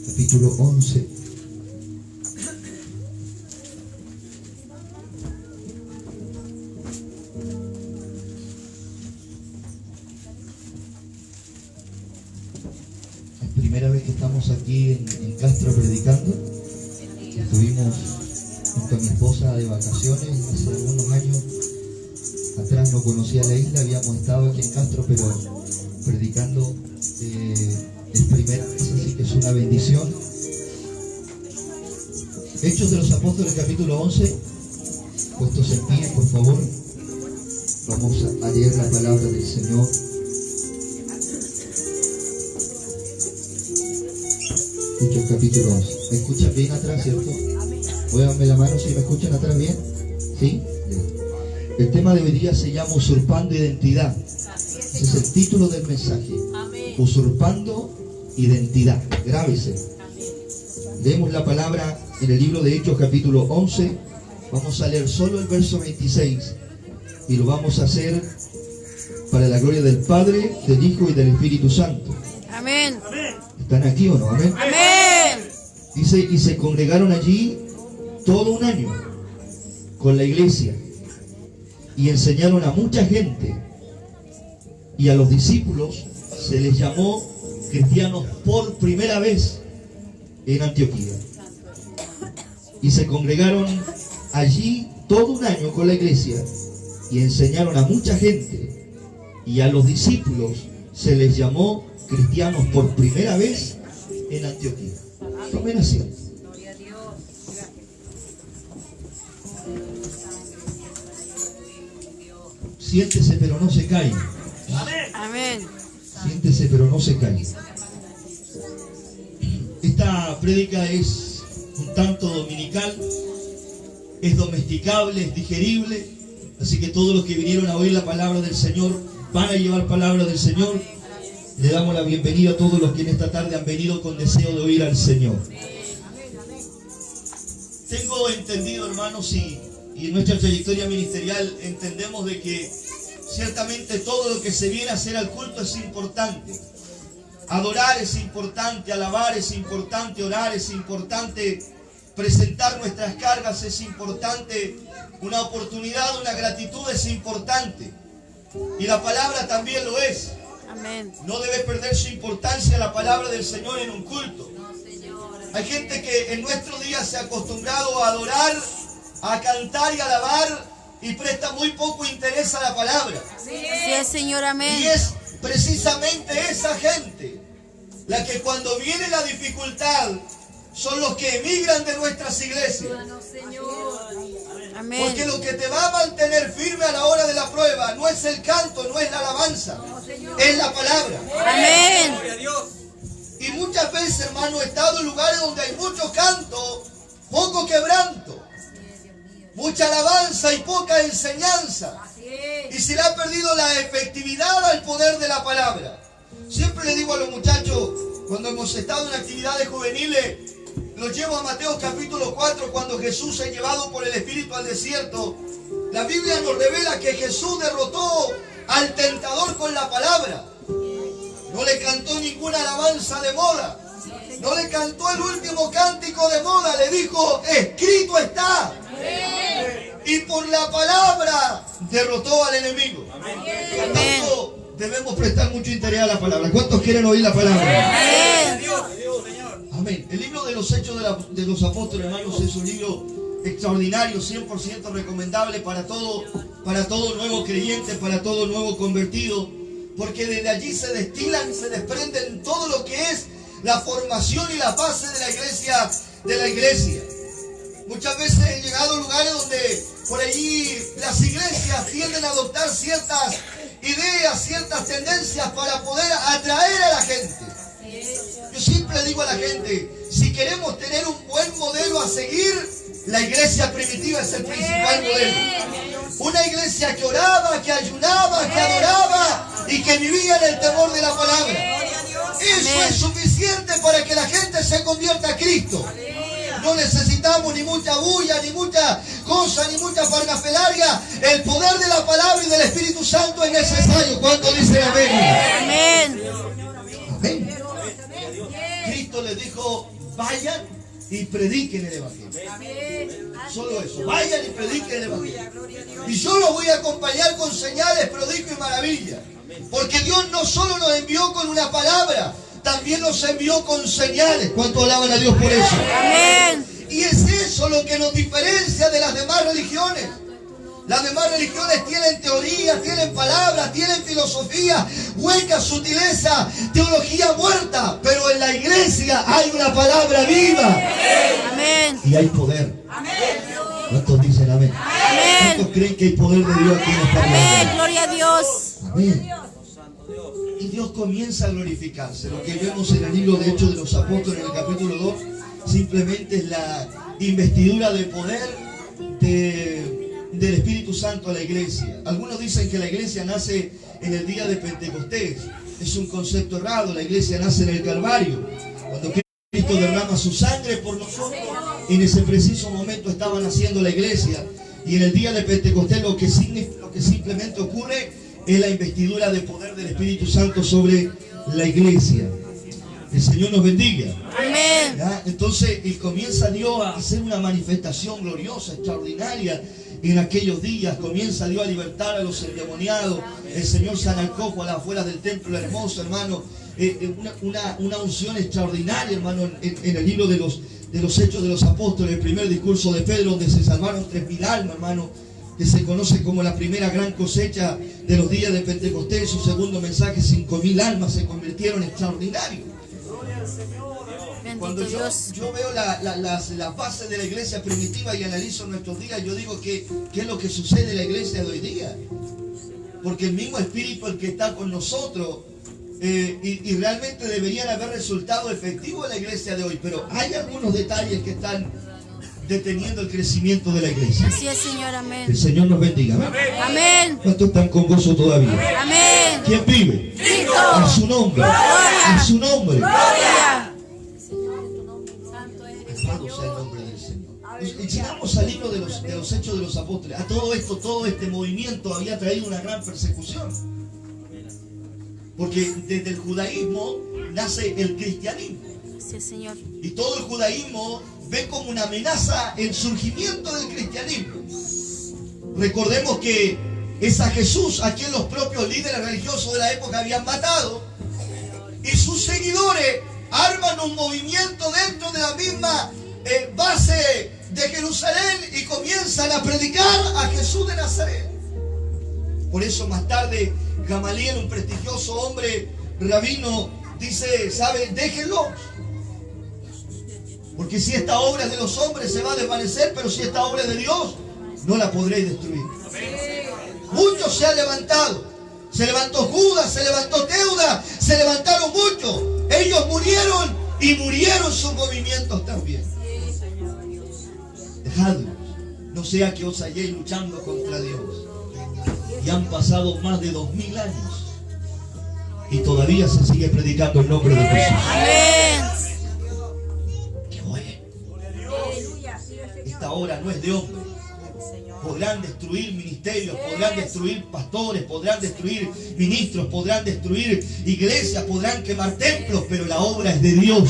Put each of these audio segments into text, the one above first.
capítulo 11. Es primera vez que estamos aquí en Castro predicando. Estuvimos junto a mi esposa de vacaciones hace algunos años atrás. No conocía la isla, habíamos estado aquí en Castro, pero predicando es primera vez, así que es una bendición. Hechos de los Apóstoles, capítulo 11. Puestos en pie, por favor. Vamos a leer la palabra del Señor. Hechos capítulo 11. ¿Me escuchan bien atrás, cierto? Muévanme la mano si me escuchan atrás bien. ¿Sí? El tema de hoy día se llama Usurpando Identidad. Ese es el título del mensaje. Usurpando Identidad. Grábese. Leemos la palabra en el libro de Hechos capítulo 11. Vamos a leer solo el verso 26. Y lo vamos a hacer para la gloria del Padre, del Hijo y del Espíritu Santo. Amén. ¿Están aquí o no? Amén. Amén. Dice, y se congregaron allí todo un año con la iglesia y enseñaron a mucha gente, y a los discípulos se les llamó cristianos por primera vez en Antioquía. Y se congregaron allí todo un año con la iglesia y enseñaron a mucha gente, y a los discípulos se les llamó cristianos por primera vez en Antioquía. Tomen asiento. Siéntese pero no se cae. Amén. Siéntese pero no se cae. Esta prédica es un tanto dominical, es domesticable, es digerible, así que todos los que vinieron a oír la palabra del Señor van a llevar palabra del Señor. Le damos la bienvenida a todos los que en esta tarde han venido con deseo de oír al Señor. Tengo entendido, hermanos, y en nuestra trayectoria ministerial entendemos de que ciertamente todo lo que se viene a hacer al culto es importante. Adorar es importante, alabar es importante, orar es importante, presentar nuestras cargas es importante, una oportunidad, una gratitud es importante. Y la palabra también lo es. Amén. No debe perder su importancia la palabra del Señor en un culto. Hay gente que en nuestros días se ha acostumbrado a adorar, a cantar y a alabar, y presta muy poco interés a la palabra. Sí, Señor, amén. Y es precisamente esa gente la que cuando viene la dificultad son los que emigran de nuestras iglesias. Amén. Porque lo que te va a mantener firme a la hora de la prueba no es el canto, no es la alabanza, es la palabra. Amén. Y muchas veces, hermano, he estado en lugares donde hay mucho canto, poco quebranto, mucha alabanza y poca enseñanza. Y se le ha perdido la efectividad al poder de la palabra. Siempre le digo a los muchachos, cuando hemos estado en actividades juveniles, los llevo a Mateo capítulo 4, cuando Jesús es llevado por el Espíritu al desierto. La Biblia nos revela que Jesús derrotó al tentador con la palabra. No le cantó ninguna alabanza de moda. No le cantó el último cántico de moda. Le dijo, escrito está. Y por la palabra derrotó al enemigo. Por tanto, debemos prestar mucho interés a la palabra. ¿Cuántos quieren oír la palabra? Amén. El libro de los Hechos de los Apóstoles, hermanos, es un libro extraordinario, 100% recomendable para todo nuevo creyente, para todo nuevo convertido, porque desde allí se destilan, se desprenden todo lo que es la formación y la base de la iglesia. Muchas veces he llegado a lugares donde por allí las iglesias tienden a adoptar ciertas ideas, ciertas tendencias para poder atraer a la gente. Yo siempre digo a la gente, si queremos tener un buen modelo a seguir, la iglesia primitiva es el principal modelo. Una iglesia que oraba, que ayunaba, que adoraba y que vivía en el temor de la palabra. Eso es suficiente para que la gente se convierta a Cristo. No necesitamos ni mucha bulla, ni mucha cosa, ni mucha parnafelaria. El poder de la palabra y del Espíritu Santo es necesario. ¿Cuánto dicen amén? Amén. Amén. y prediquen el Evangelio. Solo eso. Vayan y prediquen el Evangelio. Y yo los voy a acompañar con señales, prodigios y maravillas. Porque Dios no solo nos envió con una palabra, también nos envió con señales. ¿Cuánto alaban a Dios por eso? Amén. Y es eso lo que nos diferencia de las demás religiones. Las demás religiones tienen teoría, tienen palabras, tienen filosofía, hueca, sutileza, teología muerta. Pero en la iglesia hay una palabra viva. Amén. Y hay poder. ¿Cuántos dicen amén? Amén. ¿Cuántos creen que hay poder de Dios aquí en esta Amén. iglesia? Gloria a Dios. Amén. Y Dios comienza a glorificarse. Lo que vemos en el libro de Hechos de los Apóstoles, en el capítulo 2, simplemente es la investidura de poder del Espíritu Santo a la iglesia. Algunos dicen que la iglesia nace en el día de Pentecostés. Es un concepto errado. La iglesia nace en el Calvario. Cuando Cristo derrama su sangre por nosotros, en ese preciso momento estaba naciendo la iglesia. Y en el día de Pentecostés lo que simplemente ocurre es la investidura de poder del Espíritu Santo sobre la iglesia. El Señor nos bendiga. Amén. ¿Ya? Entonces comienza Dios a hacer una manifestación gloriosa, extraordinaria. En aquellos días comienza Dios a libertar a los endemoniados. El Señor sana al cojo a las afueras del templo, hermoso, hermano. Una unción extraordinaria, hermano, en el libro de los Hechos de los Apóstoles, el primer discurso de Pedro, donde se salvaron 3.000 almas, hermano, que se conoce como la primera gran cosecha de los días de Pentecostés. Su segundo mensaje, 5.000 almas se convirtieron en extraordinarios. Cuando yo veo las bases de la iglesia primitiva y analizo nuestros días, yo digo que ¿qué es lo que sucede en la iglesia de hoy día? Porque el mismo Espíritu, el que está con nosotros, y realmente deberían haber resultado efectivos en la iglesia de hoy, pero hay algunos detalles que están deteniendo el crecimiento de la iglesia. Así es, Señor. Amén. El Señor nos bendiga. Amén. ¿Cuántos están con gozo todavía? Amén. ¿Quién vive? Cristo. A su nombre. A su nombre. Gloria. Alabado sea el nombre del Señor. Y llegamos al libro de los Hechos de los Apóstoles. A todo esto, todo este movimiento había traído una gran persecución. Porque desde el judaísmo nace el cristianismo. Así es, Señor. Y todo el judaísmo ve como una amenaza el surgimiento del cristianismo. Recordemos que es a Jesús a quien los propios líderes religiosos de la época habían matado. Y sus seguidores arman un movimiento dentro de la misma base de Jerusalén y comienzan a predicar a Jesús de Nazaret. Por eso más tarde Gamaliel, un prestigioso hombre rabino, dice, ¿saben? Déjenlo. Porque si esta obra es de los hombres se va a desvanecer, pero si esta obra es de Dios, no la podréis destruir. Muchos se han levantado. Se levantó Judas, se levantó Teudas, se levantaron muchos. Ellos murieron y murieron sus movimientos también. Dejadlos, no sea que os halléis luchando contra Dios. Y han pasado más de 2000 años y todavía se sigue predicando el nombre de Jesús. Amén. ¡Qué bueno! Esta obra no es de hombre. Podrán destruir ministerios, podrán destruir pastores, podrán destruir ministros, podrán destruir iglesias, podrán quemar templos, pero la obra es de Dios.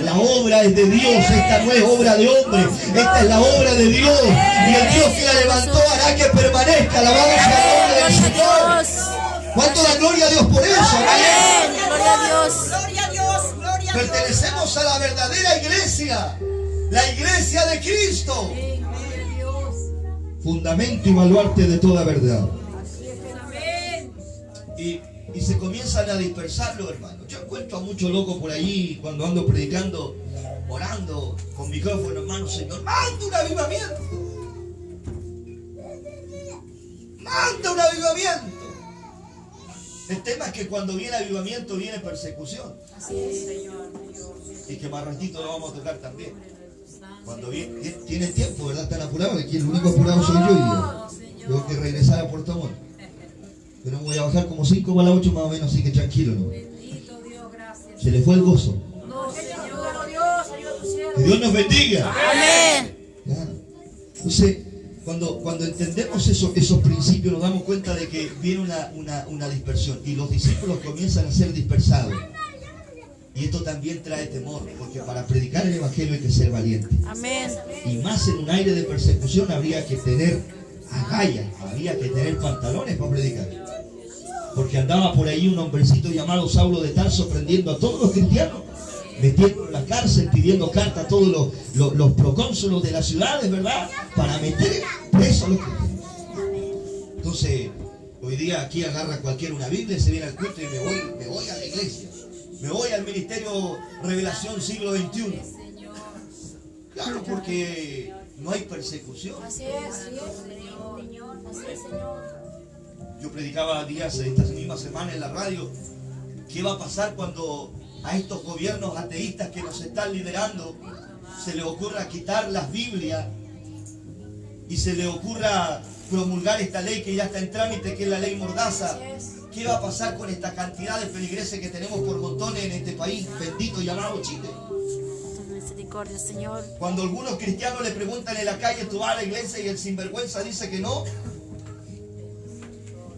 La obra es de Dios. Esta no es obra de hombre, esta es la obra de Dios. Y el Dios que la levantó hará que permanezca. Alabado sea el nombre del Señor. ¿Cuánto da gloria a Dios por eso? Amén. Gloria a Dios. Gloria a Dios, gloria a Dios. Pertenecemos a la verdadera iglesia, la iglesia de Cristo. Fundamento y baluarte de toda verdad. Y se comienzan a dispersarlo, hermano. Yo encuentro a muchos locos por allí cuando ando predicando, orando con micrófono, hermano. Señor, manda un avivamiento. Manda un avivamiento. El tema es que cuando viene avivamiento viene persecución. Y que más ratito lo vamos a tocar también. Cuando viene, tiene tiempo, ¿verdad? Están apurados. Aquí el único apurado soy yo hoy día. Tengo que regresar a Puerto Montt. Pero me voy a bajar como 5 para las 8 más o menos, así que tranquilo, ¿no? Se le fue el gozo. Que Dios nos bendiga. Amén. ¿Ya? Entonces, cuando entendemos esos principios, nos damos cuenta de que viene una dispersión. Y los discípulos comienzan a ser dispersados. Y esto también trae temor, porque para predicar el evangelio hay que ser valiente. Amén. Y más en un aire de persecución habría que tener agallas, había que tener pantalones para predicar. Porque andaba por ahí un hombrecito llamado Saulo de Tarso prendiendo a todos los cristianos, metiendo en la cárcel, pidiendo carta a todos los procónsulos de las ciudades, ¿verdad? Para meter preso a los cristianos. Entonces, hoy día aquí agarra cualquiera una Biblia, se viene al culto y me voy a la iglesia. Me voy al ministerio Revelación siglo XXI. Claro, porque no hay persecución. Así es, Señor. Así es, Señor. Yo predicaba días esta misma semana en la radio. ¿Qué va a pasar cuando a estos gobiernos ateístas que nos están liderando se les ocurra quitar las Biblias y se les ocurra promulgar esta ley que ya está en trámite, que es la ley Mordaza? ¿Qué va a pasar con esta cantidad de feligreses que tenemos por montones en este país bendito llamado Chile? Misericordia, Señor. Cuando algunos cristianos le preguntan en la calle, ¿tú vas a la iglesia? Y el sinvergüenza dice que no.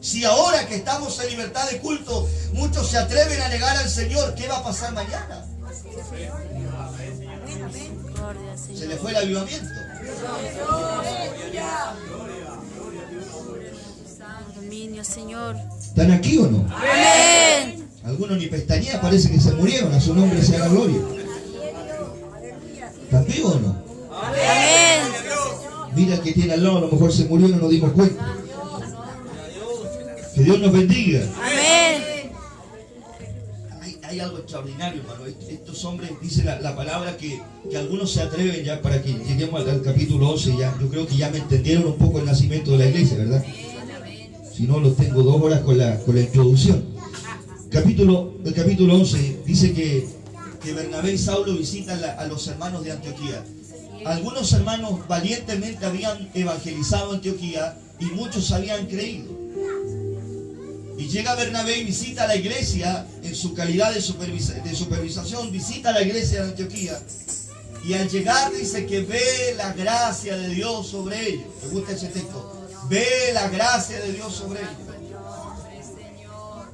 Si ahora que estamos en libertad de culto, muchos se atreven a negar al Señor, ¿qué va a pasar mañana? Misericordia, Señor. Se le fue el avivamiento. Dominio, Señor. ¿Están aquí o no? Amén. Algunos ni pestañean, parece que se murieron. A su nombre sea la gloria. ¿Están vivos o no? Amén. Mira el que tiene al lado, a lo mejor se murió y no nos dimos cuenta. Que Dios nos bendiga. Amén. Hay algo extraordinario, hermano. Estos hombres, dice la palabra que algunos se atreven ya, para que lleguemos al capítulo 11. Ya, yo creo que ya me entendieron un poco el nacimiento de la iglesia, ¿verdad? Si no, los tengo 2 horas con la introducción. El capítulo 11 dice que Bernabé y Saulo visitan a los hermanos de Antioquía. Algunos hermanos valientemente habían evangelizado Antioquía y muchos habían creído. Y llega Bernabé y visita la iglesia en su calidad de supervisación, visita la iglesia de Antioquía. Y al llegar dice que ve la gracia de Dios sobre ellos. Me gusta ese texto. Ve la gracia de Dios sobre ellos.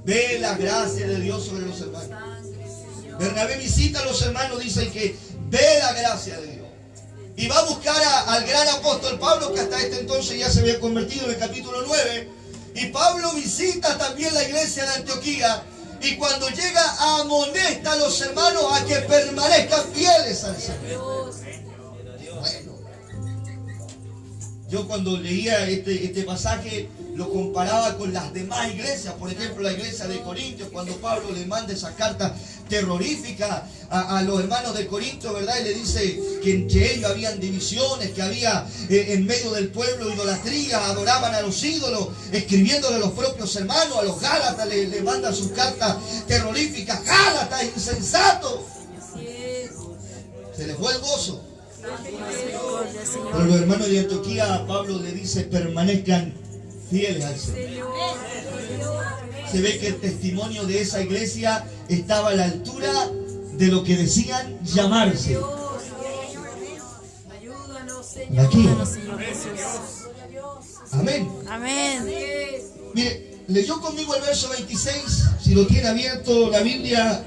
Ve la gracia de Dios sobre los hermanos. Bernabé visita a los hermanos, dice que ve la gracia de Dios. Y va a buscar al gran apóstol Pablo, que hasta este entonces ya se había convertido en el capítulo 9. Y Pablo visita también la iglesia de Antioquía. Y cuando llega, amonesta a los hermanos a que permanezcan fieles al Señor. Bueno, yo cuando leía este pasaje lo comparaba con las demás iglesias. Por ejemplo, la iglesia de Corintios, cuando Pablo le manda esa carta terrorífica a los hermanos de Corinto, ¿verdad? Y le dice que entre ellos habían divisiones, que había en medio del pueblo idolatría, adoraban a los ídolos, escribiéndole a los propios hermanos. A los Gálatas le manda sus cartas terroríficas. ¡Gálatas, insensatos! Se les fue el gozo. Misericordia, Señor. Pero los hermanos de Antioquía, a Pablo le dice, permanezcan fieles al Señor. Se ve que el testimonio de esa iglesia estaba a la altura de lo que decían llamarse. Aquí. Ayúdanos, Señor Jesús. Amén. Amén. Mire, leyó conmigo el verso 26. Si lo tiene abierto la Biblia,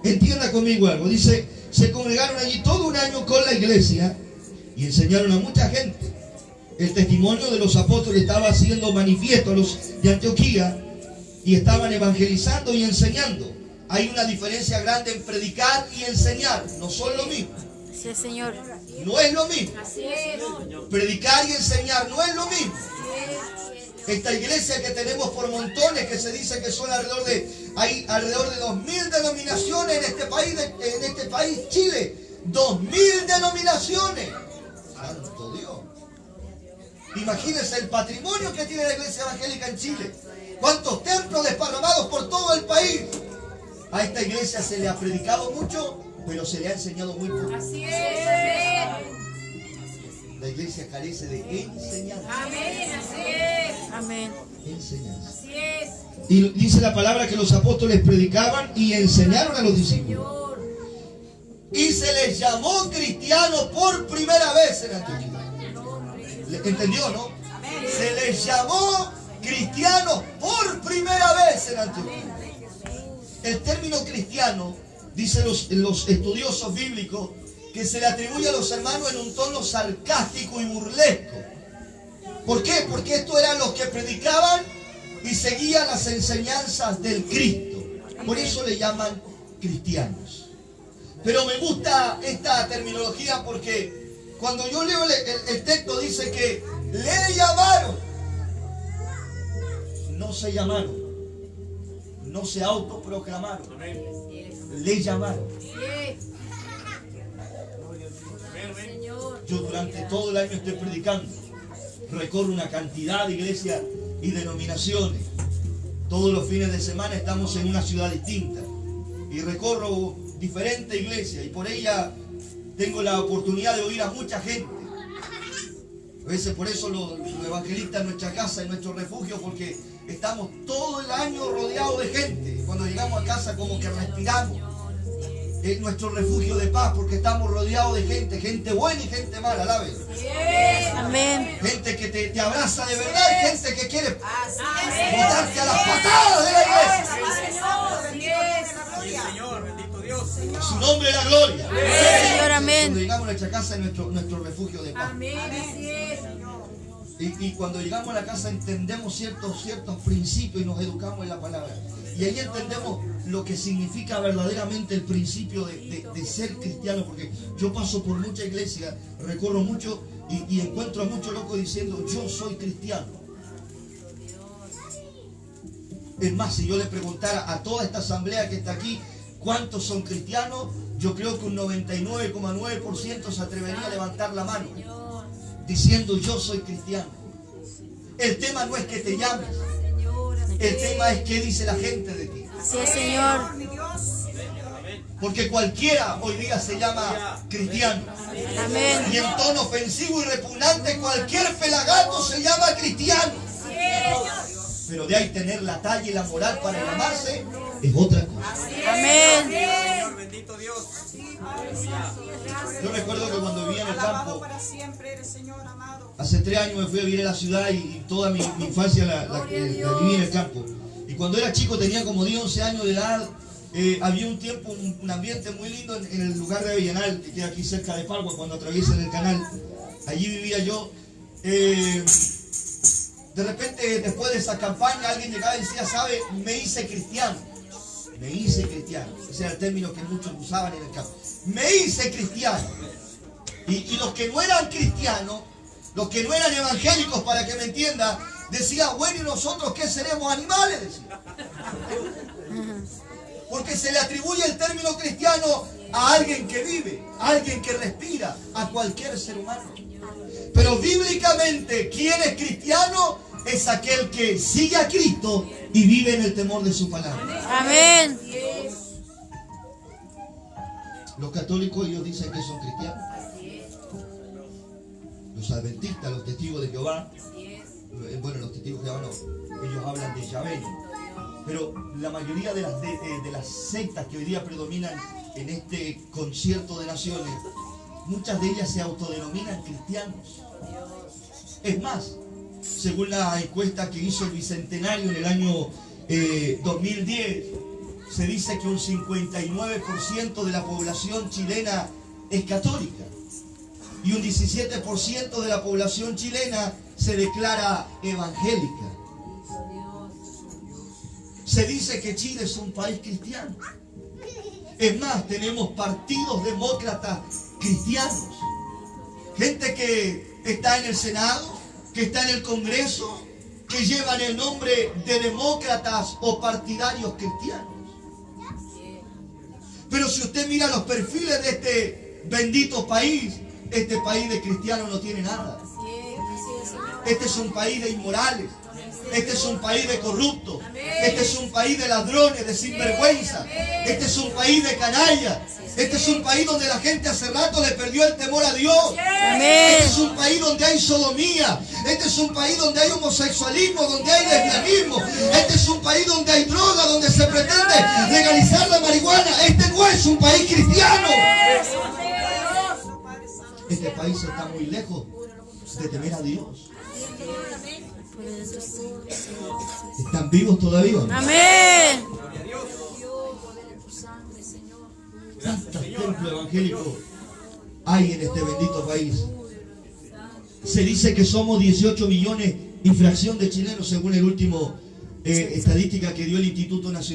entienda conmigo algo. Dice, se congregaron allí todo un año con la iglesia y enseñaron a mucha gente. El testimonio de los apóstoles estaba siendo manifiesto a los de Antioquía y estaban evangelizando y enseñando. Hay una diferencia grande en predicar y enseñar. No son lo mismo. Sí, Señor. No es lo mismo. Predicar y enseñar no es lo mismo. Esta iglesia que tenemos por montones, que se dice que son hay alrededor de 2000 denominaciones en este país, Chile. 2000 denominaciones. Santo Dios. Imagínense el patrimonio que tiene la iglesia evangélica en Chile. Cuántos templos desparramados por todo el país. A esta iglesia se le ha predicado mucho, pero se le ha enseñado muy poco. Así es. La iglesia carece de enseñanza. Amén. Así es. Amén. Enseñanza. Así es. Y dice la palabra que los apóstoles predicaban y enseñaron a los discípulos. Y se les llamó cristianos por primera vez en Antioquía. ¿Entendió, no? Se les llamó cristianos por primera vez en Antioquía. El término cristiano Dicen los estudiosos bíblicos que se le atribuye a los hermanos en un tono sarcástico y burlesco. ¿Por qué? Porque estos eran los que predicaban y seguían las enseñanzas del Cristo. Por eso le llaman cristianos. Pero me gusta esta terminología porque cuando yo leo el texto dice que le llamaron. No se llamaron. No se autoproclamaron. Le llamaron. Yo durante todo el año estoy predicando. Recorro una cantidad de iglesias y denominaciones. Todos los fines de semana estamos en una ciudad distinta. Y recorro diferentes iglesias y por ella tengo la oportunidad de oír a mucha gente. A veces por eso los evangelistas en nuestra casa, en nuestro refugio, porque estamos todo el año rodeados de gente. Cuando llegamos a casa como que respiramos. Es nuestro refugio de paz porque estamos rodeados de gente, gente buena y gente mala, alaben. Amén. Gente que te abraza de verdad y gente que quiere botarte a las patadas de la iglesia. Señor, bendito Dios. Su nombre es la gloria. Señor, amén. Cuando llegamos a nuestra casa es nuestro refugio de paz. Y cuando llegamos a la casa entendemos ciertos principios y nos educamos en la palabra. Y ahí entendemos lo que significa verdaderamente el principio de ser cristiano. Porque yo paso por mucha iglesia, recorro mucho y encuentro a muchos locos diciendo yo soy cristiano. Es más, si yo le preguntara a toda esta asamblea que está aquí cuántos son cristianos, yo creo que un 99,9% se atrevería a levantar la mano diciendo yo soy cristiano. El tema no es que te llames, el tema es qué dice la gente de ti. Sí, Señor. Porque cualquiera hoy día se llama cristiano. Amén. Y en tono ofensivo y repugnante cualquier pelagato se llama cristiano. Pero de ahí tener la talla y la moral para llamarse es otra cosa. Amén. Señor, bendito Dios. Yo recuerdo que cuando vivía en el campo, hace 3 años me fui a vivir en la ciudad y toda mi infancia la viví en el campo. Y cuando era chico, tenía como 10, 11 años de edad, había un tiempo, un ambiente muy lindo en el lugar de Avellanal, que queda aquí cerca de Pargua, cuando atraviesan el canal. Allí vivía yo. De repente, después de esa campaña, alguien llegaba y decía, ¿sabe? Me hice cristiano. Me hice cristiano. Ese era el término que muchos usaban en el campo. Me hice cristiano. Y los que no eran cristianos, los que no eran evangélicos, para que me entienda, decía, bueno, ¿y nosotros qué seremos? Animales, decía. Porque se le atribuye el término cristiano a alguien que vive, a alguien que respira, a cualquier ser humano. Pero bíblicamente, ¿quién es cristiano? Es aquel que sigue a Cristo y vive en el temor de su palabra. Amén. Los católicos, ellos dicen que son cristianos. Los adventistas, los testigos de Jehová, bueno, los testigos de Jehová no, ellos hablan de Yahvé. Pero la mayoría de las sectas que hoy día predominan en este concierto de naciones, muchas de ellas se autodenominan cristianos. Es más, según la encuesta que hizo el Bicentenario en el año 2010, se dice que un 59% de la población chilena es católica y un 17% de la población chilena se declara evangélica. Se dice que Chile es un país cristiano. Es más, tenemos partidos demócratas cristianos. Gente que está en el Senado, que está en el Congreso, que llevan el nombre de demócratas o partidarios cristianos. Pero si usted mira los perfiles de este bendito país, este país de cristianos no tiene nada. Este es un país de inmorales. Este es un país de corruptos. Este es un país de ladrones, de sinvergüenza. Este es un país de canallas. Este es un país donde la gente hace rato le perdió el temor a Dios. Este es un país donde hay sodomía. Este es un país donde hay homosexualismo, donde hay lesbianismo. Este es un país donde hay droga, donde se pretende legalizar la marihuana. Este no es un país cristiano. Este país está muy lejos de temer a Dios. ¿Están vivos todavía? Amén. templo evangélico hay en este bendito país? Se dice que somos 18 millones y fracción de chilenos según el último estadística que dio el Instituto Nacional.